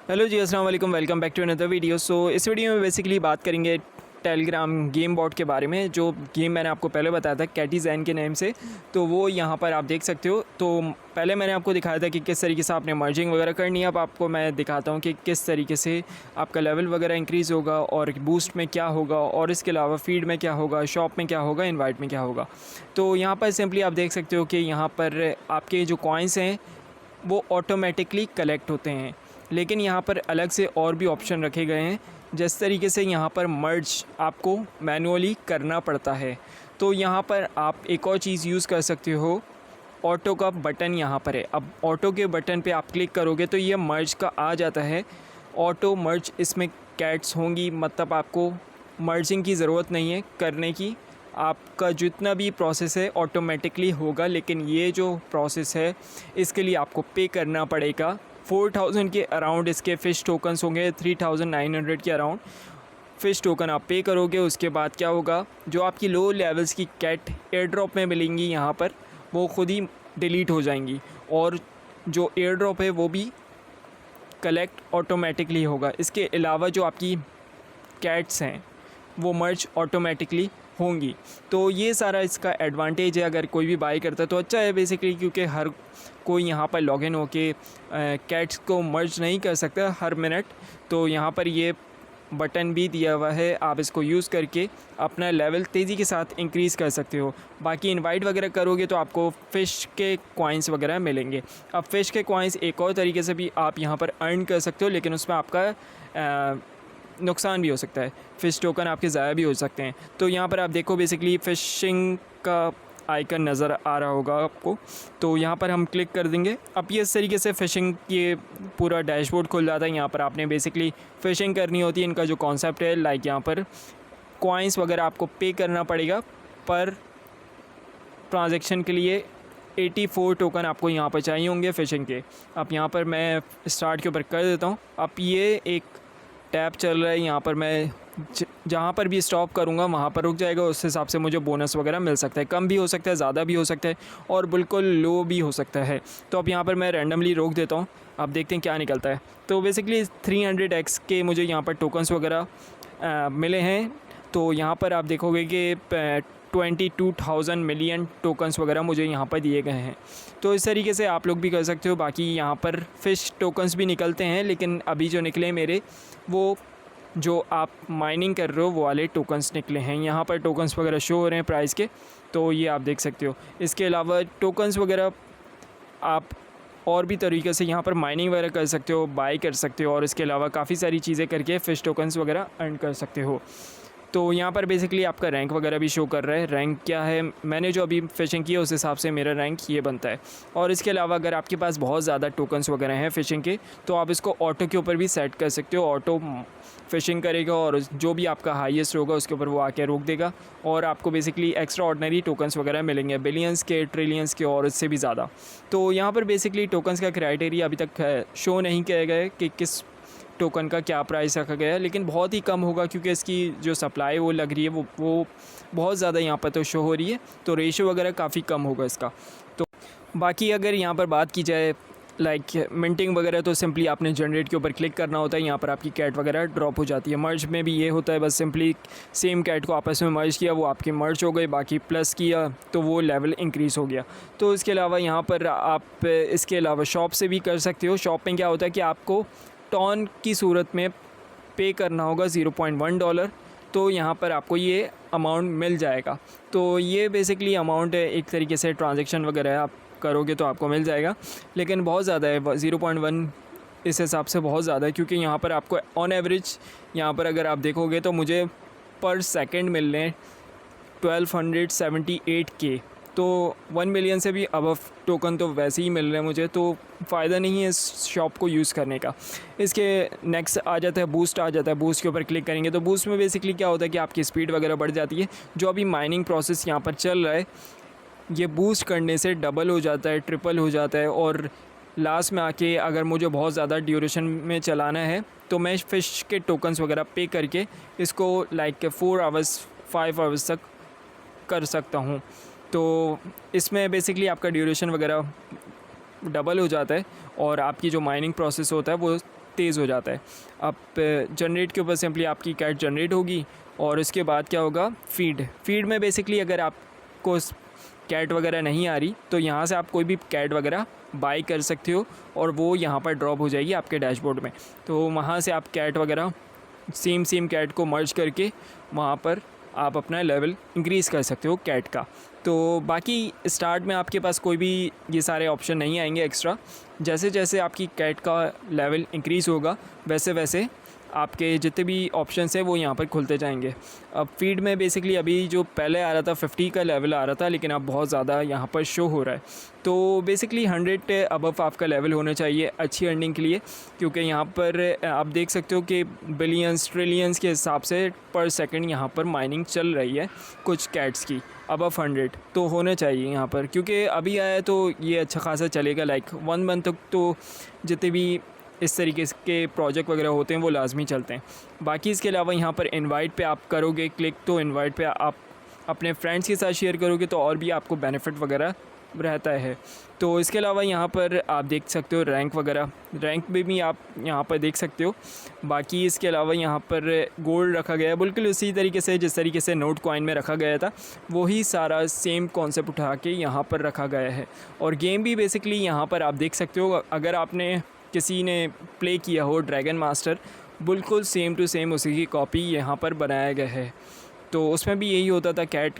Hello जी, अस्सलाम वालेकुम। Welcome back to another video. इस वीडियो में बेसिकली बात करेंगे टेलीग्राम गेम बॉट के बारे में। जो गेम मैंने आपको पहले बताया था कैटी जैन के नेम से, तो वो यहाँ पर आप देख सकते हो। तो पहले मैंने आपको दिखाया था कि किस तरीके से आपने मर्जिंग वगैरह करनी है। अब आपको मैं दिखाता हूँ कि किस तरीके से आपका लेवल वगैरह इंक्रीज़ होगा और बूस्ट में क्या होगा, और इसके अलावा फीड में क्या होगा, शॉप में क्या होगा, इन्वाइट में क्या होगा। तो यहाँ पर सिंपली आप देख सकते हो कि यहाँ पर आपके जो कॉइन्स हैं वो ऑटोमेटिकली कलेक्ट होते हैं, लेकिन यहाँ पर अलग से और भी ऑप्शन रखे गए हैं। जिस तरीके से यहाँ पर मर्ज आपको मैनुअली करना पड़ता है, तो यहाँ पर आप एक और चीज़ यूज़ कर सकते हो। ऑटो का बटन यहाँ पर है। अब ऑटो के बटन पे आप क्लिक करोगे तो ये मर्ज का आ जाता है, ऑटो मर्ज। इसमें कैट्स होंगी, मतलब आपको मर्जिंग की ज़रूरत नहीं है करने की। आपका जितना भी प्रोसेस है ऑटोमेटिकली होगा, लेकिन ये जो प्रोसेस है इसके लिए आपको पे करना पड़ेगा। 4000 के अराउंड इसके फ़िश टोकन्स होंगे, 3900 के अराउंड फ़िश टोकन आप पे करोगे। उसके बाद क्या होगा, जो आपकी लो लेवल्स की कैट एयर ड्रॉप में मिलेंगी यहाँ पर, वो ख़ुद ही डिलीट हो जाएंगी, और जो एयर ड्रॉप है वो भी कलेक्ट ऑटोमेटिकली होगा। इसके अलावा जो आपकी कैट्स हैं वो मर्ज ऑटोमेटिकली होंगी। तो ये सारा इसका एडवांटेज है। अगर कोई भी बाई करता है तो अच्छा है बेसिकली, क्योंकि हर कोई यहाँ पर लॉगिन होके कैट्स को मर्ज नहीं कर सकता हर मिनट। तो यहाँ पर ये बटन भी दिया हुआ है, आप इसको यूज़ करके अपना लेवल तेज़ी के साथ इंक्रीज़ कर सकते हो। बाकी इनवाइट वगैरह करोगे तो आपको फ़िश के कॉइन्स वगैरह मिलेंगे। अब फ़िश के कॉइन्स एक और तरीके से भी आप यहाँ पर अर्न कर सकते हो, लेकिन उसमें आपका नुकसान भी हो सकता है। फ़िश टोकन आपके ज़ाया भी हो सकते हैं। तो यहाँ पर आप देखो बेसिकली फ़िशिंग का आइकन नज़र आ रहा होगा आपको, तो यहाँ पर हम क्लिक कर देंगे। अब ये इस तरीके से फ़िशिंग ये पूरा डैशबोर्ड खुल जाता है। यहाँ पर आपने बेसिकली फ़िशिंग करनी होती है। इनका जो कॉन्सेप्ट है, लाइक यहाँ पर कॉइन्स वगैरह आपको पे करना पड़ेगा पर ट्रांजैक्शन के लिए। 84 टोकन आपको यहाँ पर चाहिए होंगे फ़िशिंग के। अब यहाँ पर मैं स्टार्ट के ऊपर कर देता हूँ। अब ये एक टैब चल रहा है, यहाँ पर मैं जहाँ पर भी स्टॉप करूँगा वहाँ पर रुक जाएगा। उस हिसाब से मुझे बोनस वगैरह मिल सकता है। कम भी हो सकता है, ज़्यादा भी हो सकता है, और बिल्कुल लो भी हो सकता है। तो अब यहाँ पर मैं रैंडमली रोक देता हूँ, आप देखते हैं क्या निकलता है। तो बेसिकली 300x के मुझे यहाँ पर टोकन्स वगैरह मिले हैं। तो यहाँ पर आप देखोगे कि 22,000 मिलियन टोकन्स वगैरह मुझे यहाँ पर दिए गए हैं। तो इस तरीके से आप लोग भी कर सकते हो। बाकी यहाँ पर फ़िश टोकन्स भी निकलते हैं, लेकिन अभी जो निकले मेरे वो जो आप माइनिंग कर रहे हो वो वाले टोकन्स निकले हैं। यहाँ पर टोकन्स वगैरह शो हो रहे हैं प्राइस के, तो ये आप देख सकते हो। इसके अलावा टोकन्स वगैरह आप और भी तरीक़े से यहाँ पर माइनिंग वगैरह कर सकते हो, बाई कर सकते हो, और इसके अलावा काफ़ी सारी चीज़ें करके फ़िश टोकन्स वगैरह अर्न कर सकते हो। तो यहाँ पर बेसिकली आपका रैंक वगैरह भी शो कर रहा है। रैंक क्या है, मैंने जो अभी फ़िशिंग की है उस हिसाब से मेरा रैंक ये बनता है। और इसके अलावा अगर आपके पास बहुत ज़्यादा टोकन्स वगैरह हैं फ़िशिंग के, तो आप इसको ऑटो के ऊपर भी सेट कर सकते हो। ऑटो फ़िशिंग करेगा और जो भी आपका हाईएस्ट होगा उसके ऊपर वो आके रोक देगा, और आपको बेसिकली एक्स्ट्रा ऑर्डिनरी टोकन्स वगैरह मिलेंगे, बिलियंस के, ट्रिलियंस के, और इससे भी ज़्यादा। तो यहाँ पर बेसिकली टोकन्स का क्राइटेरिया अभी तक शो नहीं किया गया है कि किस टोकन का क्या प्राइस रखा गया है, लेकिन बहुत ही कम होगा, क्योंकि इसकी जो सप्लाई वो लग रही है वो बहुत ज़्यादा यहाँ पर तो शो हो रही है। तो रेशो वगैरह काफ़ी कम होगा इसका। तो बाकी अगर यहाँ पर बात की जाए लाइक मिंटिंग वगैरह, तो सिंपली आपने जनरेट के ऊपर क्लिक करना होता है। यहाँ पर आपकी कैट वगैरह ड्रॉप हो जाती है। मर्ज में भी ये होता है, बस सिंपली सेम कैट को आपस में मर्ज किया, वो आपकी मर्ज हो गई। बाकी प्लस किया तो वो लेवल इंक्रीज़ हो गया। तो इसके अलावा यहाँ पर आप इसके अलावा शॉप से भी कर सकते हो। शॉप में क्या होता है कि आपको टॉन की सूरत में पे करना होगा $0.1। तो यहाँ पर आपको ये अमाउंट मिल जाएगा। तो ये बेसिकली अमाउंट है, एक तरीके से ट्रांजैक्शन वगैरह आप करोगे तो आपको मिल जाएगा, लेकिन बहुत ज़्यादा है। 0.1 इस हिसाब से बहुत ज़्यादा है, क्योंकि यहाँ पर आपको ऑन एवरेज यहाँ पर अगर आप देखोगे तो मुझे पर सेकंड मिल रहे हैं 1278 के। तो 1 मिलियन से भी अबव टोकन तो वैसे ही मिल रहे हैं मुझे, तो फ़ायदा नहीं है इस शॉप को यूज़ करने का। इसके नेक्स्ट आ जाता है बूस्ट आ जाता है। बूस्ट के ऊपर क्लिक करेंगे तो बूस्ट में बेसिकली क्या होता है कि आपकी स्पीड वगैरह बढ़ जाती है। जो अभी माइनिंग प्रोसेस यहाँ पर चल रहा है, ये बूस्ट करने से डबल हो जाता है, ट्रिपल हो जाता है, और लास्ट में आके अगर मुझे बहुत ज़्यादा ड्यूरेशन में चलाना है तो मैं फ़िश के टोकन्स वगैरह पे करके इसको लाइक 4 आवर्स 5 आवर्स तक कर सकता हूँ। तो इसमें बेसिकली आपका ड्यूरेशन वगैरह डबल हो जाता है, और आपकी जो माइनिंग प्रोसेस होता है वो तेज़ हो जाता है। अब जनरेट के ऊपर सिंपली आपकी कैट जनरेट होगी और उसके बाद क्या होगा, फीड में बेसिकली अगर आपको कैट वगैरह नहीं आ रही तो यहाँ से आप कोई भी कैट वगैरह बाई कर सकते हो और वो यहाँ पर ड्रॉप हो जाएगी आपके डैशबोर्ड में। तो वहाँ से आप कैट वगैरह सेम कैट को मर्ज करके वहाँ पर आप अपना लेवल इंक्रीज़ कर सकते हो कैट का। तो बाकी स्टार्ट में आपके पास कोई भी ये सारे ऑप्शन नहीं आएंगे एक्स्ट्रा। जैसे जैसे आपकी कैट का लेवल इंक्रीज़ होगा वैसे वैसे आपके जितने भी ऑप्शंस हैं वो यहाँ पर खुलते जाएंगे। अब फीड में बेसिकली अभी जो पहले आ रहा था 50 का लेवल आ रहा था, लेकिन अब बहुत ज़्यादा यहाँ पर शो हो रहा है। तो बेसिकली 100 अबव आपका लेवल होना चाहिए अच्छी अर्निंग के लिए, क्योंकि यहाँ पर आप देख सकते हो कि बिलियंस ट्रिलियंस के हिसाब से पर सेकंड यहाँ पर माइनिंग चल रही है कुछ कैट्स की। अबव 100 तो होना चाहिए यहाँ पर, क्योंकि अभी आया तो ये अच्छा खासा चलेगा। लाइक 1 मंथ तक तो जितने भी इस तरीके के प्रोजेक्ट वगैरह होते हैं वो लाजमी चलते हैं। बाकी इसके अलावा यहाँ पर इनवाइट पे आप करोगे क्लिक, तो इनवाइट पे आप अपने फ्रेंड्स के साथ शेयर करोगे तो और भी आपको बेनिफिट वगैरह रहता है। तो इसके अलावा यहाँ पर आप देख सकते हो रैंक वगैरह, रैंक में भी आप यहाँ पर देख सकते हो। बाकी इसके अलावा यहाँ पर गोल्ड रखा गया है बिल्कुल उसी तरीके से जिस तरीके से नोट कॉइन में रखा गया था, वही सारा सेम कॉन्सेप्ट उठा के यहाँ पर रखा गया है। और गेम भी बेसिकली यहाँ पर आप देख सकते हो, अगर आपने किसी ने प्ले किया हो ड्रैगन मास्टर, बिल्कुल सेम टू सेम उसी की कॉपी यहाँ पर बनाया गया है। तो उसमें भी यही होता था, कैट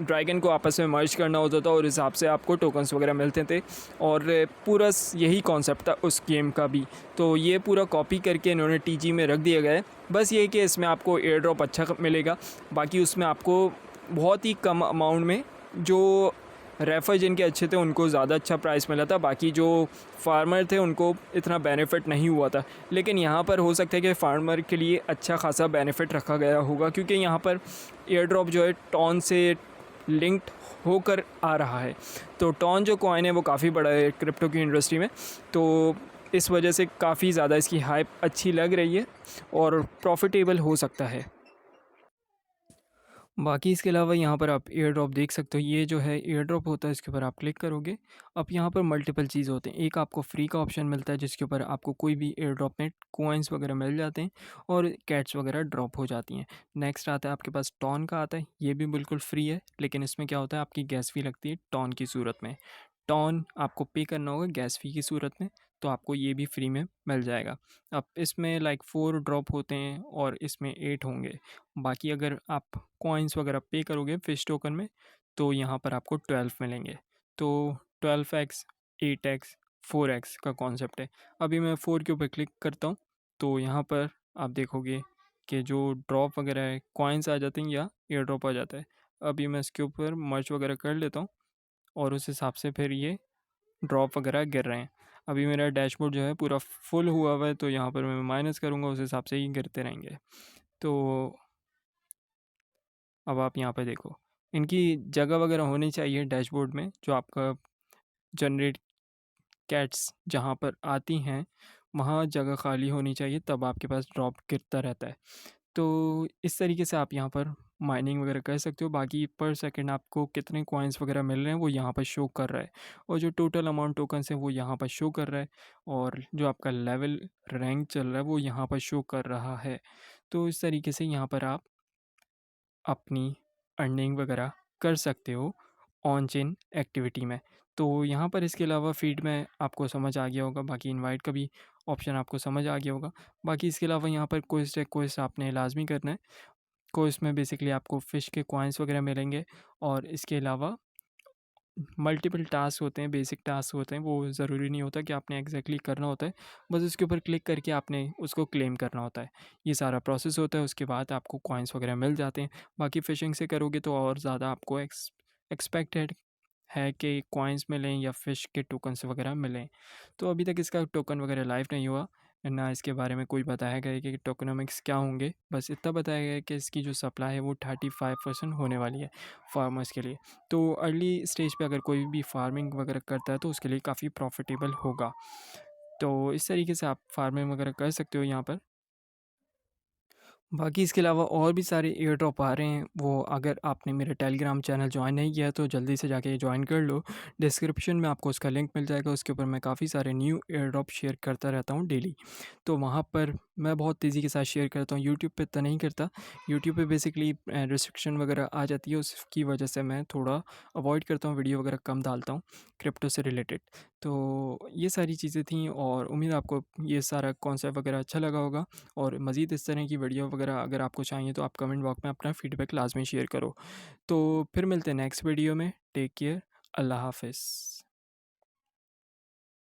ड्रैगन को आपस में मर्ज करना होता था और इस हिसाब से आपको टोकन्स वगैरह मिलते थे और पूरा यही कॉन्सेप्ट था उस गेम का भी। तो ये पूरा कॉपी करके इन्होंने टीजी में रख दिया गया है। बस ये कि इसमें आपको एयर ड्रॉप अच्छा मिलेगा, बाकी उसमें आपको बहुत ही कम अमाउंट में जो रेफर जिनके अच्छे थे उनको ज़्यादा अच्छा प्राइस मिला था, बाकी जो फार्मर थे उनको इतना बेनिफिट नहीं हुआ था। लेकिन यहाँ पर हो सकता है कि फार्मर के लिए अच्छा खासा बेनिफिट रखा गया होगा, क्योंकि यहाँ पर एयर ड्रॉप जो है टॉन से लिंक्ड होकर आ रहा है। तो टॉन जो कॉइन है वो काफ़ी बड़ा है क्रिप्टो की इंडस्ट्री में, तो इस वजह से काफ़ी ज़्यादा इसकी हाइप अच्छी लग रही है और प्रॉफिटेबल हो सकता है। बाकी इसके अलावा यहाँ पर आप एयर ड्रॉप देख सकते हो, ये जो है एयर ड्रॉप होता है, इसके ऊपर आप क्लिक करोगे। अब यहाँ पर मल्टीपल चीज़ होते हैं, एक आपको फ्री का ऑप्शन मिलता है जिसके ऊपर आपको कोई भी एयर ड्रॉप में कॉइन्स वगैरह मिल जाते हैं और कैट्स वगैरह ड्रॉप हो जाती हैं। नेक्स्ट आता है आपके पास टॉन का आता है, ये भी बिल्कुल फ्री है, लेकिन इसमें क्या होता है आपकी गैस फी लगती है टॉन की सूरत में। टॉन आपको पे करना होगा गैस फी की सूरत में, तो आपको ये भी फ्री में मिल जाएगा। अब इसमें लाइक 4 ड्रॉप होते हैं और इसमें 8 होंगे। बाकी अगर आप कॉइन्स वगैरह पे करोगे फिश टोकन में तो यहाँ पर आपको 12 मिलेंगे। तो 12x 8x 4x का कॉन्सेप्ट है। अभी मैं 4 के ऊपर क्लिक करता हूँ तो यहाँ पर आप देखोगे कि जो ड्रॉप वगैरह है कॉइन्स आ जाते हैं या एयर ड्रॉप आ जाता है। अभी मैं इसके ऊपर मर्ज वगैरह कर लेता हूँ और उस हिसाब से फिर ये ड्रॉप वगैरह गिर रहे हैं। अभी मेरा डैशबोर्ड जो है पूरा फुल हुआ हुआ है, तो यहाँ पर मैं माइनस करूँगा उस हिसाब से ही गिरते रहेंगे। तो अब आप यहाँ पे देखो, इनकी जगह वगैरह होनी चाहिए डैशबोर्ड में, जो आपका जनरेट कैट्स जहाँ पर आती हैं वहाँ जगह खाली होनी चाहिए, तब आपके पास ड्रॉप गिरता रहता है। तो इस तरीके से आप यहाँ पर माइनिंग वगैरह कर सकते हो। बाकी पर सेकंड आपको कितने कॉइन्स वगैरह मिल रहे हैं वो यहाँ पर शो कर रहा है, और जो टोटल अमाउंट टोकन्स हैं वो यहाँ पर शो कर रहा है, और जो आपका लेवल रैंक चल रहा है वो यहाँ पर शो कर रहा है। तो इस तरीके से यहाँ पर आप अपनी अर्निंग वगैरह कर सकते हो ऑन चेन एक्टिविटी में। तो यहाँ पर इसके अलावा फीड में आपको समझ आ गया होगा, बाकी इनवाइट का भी ऑप्शन आपको समझ आ गया होगा। बाकी इसके अलावा यहाँ पर क्विज़ आपने लाजमी करना है। क्विज़ में बेसिकली आपको फ़िश के कॉइन्स वगैरह मिलेंगे, और इसके अलावा मल्टीपल टास्क होते हैं, बेसिक टास्क होते हैं, वो ज़रूरी नहीं होता कि आपने एग्जैक्टली करना होता है, बस उसके ऊपर क्लिक करके आपने उसको क्लेम करना होता है। ये सारा प्रोसेस होता है, उसके बाद आपको कॉइन्स वगैरह मिल जाते हैं। बाकी फ़िशिंग से करोगे तो और ज़्यादा आपको एक्सपेक्टेड है कि कॉइन्स मिलें या फ़िश के टोकन्स वगैरह मिलें। तो अभी तक इसका टोकन वगैरह लाइव नहीं हुआ, ना इसके बारे में कोई बताया गया है कि टोकनोमिक्स क्या होंगे। बस इतना बताया गया है कि इसकी जो सप्लाई है वो 35% होने वाली है फार्मर्स के लिए। तो अर्ली स्टेज पे अगर कोई भी फार्मिंग वगैरह करता है तो उसके लिए काफ़ी प्रॉफिटेबल होगा। तो इस तरीके से आप फार्मिंग वगैरह कर सकते हो यहाँ पर। बाकी इसके अलावा और भी सारे एयर ड्रॉप आ रहे हैं, वो अगर आपने मेरा टेलीग्राम चैनल ज्वाइन नहीं किया तो जल्दी से जाके ज्वाइन कर लो। डिस्क्रिप्शन में आपको उसका लिंक मिल जाएगा, उसके ऊपर मैं काफ़ी सारे न्यू एयर ड्रॉप शेयर करता रहता हूँ डेली। तो वहाँ पर मैं बहुत तेज़ी के साथ शेयर करता हूँ, यूट्यूब पे इतना नहीं करता। यूट्यूब पे बेसिकली रिस्ट्रिक्शन वगैरह आ जाती है, उसकी वजह से मैं थोड़ा अवॉइड करता हूँ, वीडियो वगैरह कम डालता हूँ क्रिप्टो से रिलेटेड। तो ये सारी चीज़ें थी और उम्मीद है आपको ये सारा कॉन्सेप्ट वगैरह अच्छा लगा होगा। और मज़ीद इस तरह की वीडियो वगैरह अगर आपको चाहिए तो आप कमेंट बॉक्स में अपना फ़ीडबैक लाज़मी शेयर करो। तो फिर मिलते हैं नेक्स्ट वीडियो में। Take care. अल्लाह हाफ़िज़।